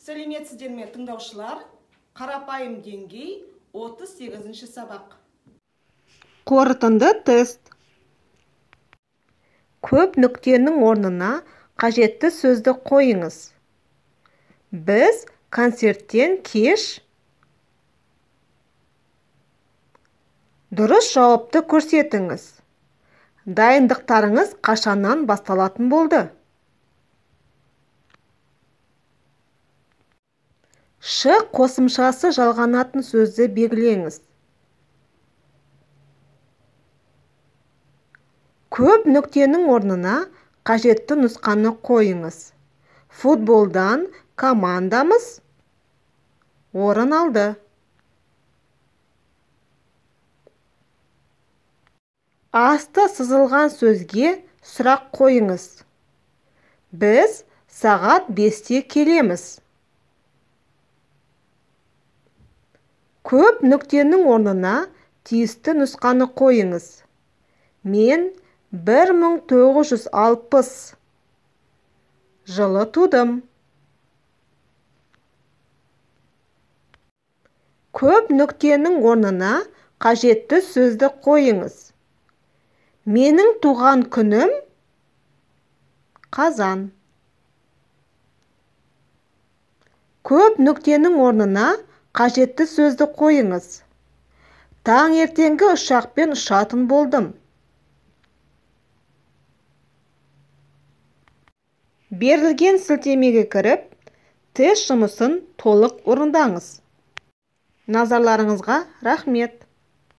Сәлеметсіздер ме тыңдаушылар? Қарапайым деңгей 38-ші сабақ. Қорытынды тест. Көп нүктенің орнына қажетті сөзді қойыңыз. Біз концерттен кеш. Дұрыс жауапты көрсетіңіз. Дайындықтарыңыз қашаннан басталатын болды? Ш қосымшасы жалғанатын сөзді белгілеңіз. Көп нүктенің орнына қажетті нұсқаны қойыңыз. Футболдан командамыз орын алды. Асты сызылған сөзге сұрақ қойыңыз. Біз сағат 5-те келеміз. Көп нүктенің орнына тиісті нұсқаны қойыңыз. Мен 1960 жылы тудым. Көп нүктенің орнына қажетті сөзді қойыңыз. Менің туған күнім қазан. Көп нүктенің орнына қажетті сөзді қойыңыз. Таңертеңгі ұшақпен ұшатын болдым. Берілген сілтемеге кіріп, тест жұмысын толық орындаңыз. Назарларыңызға рахмет.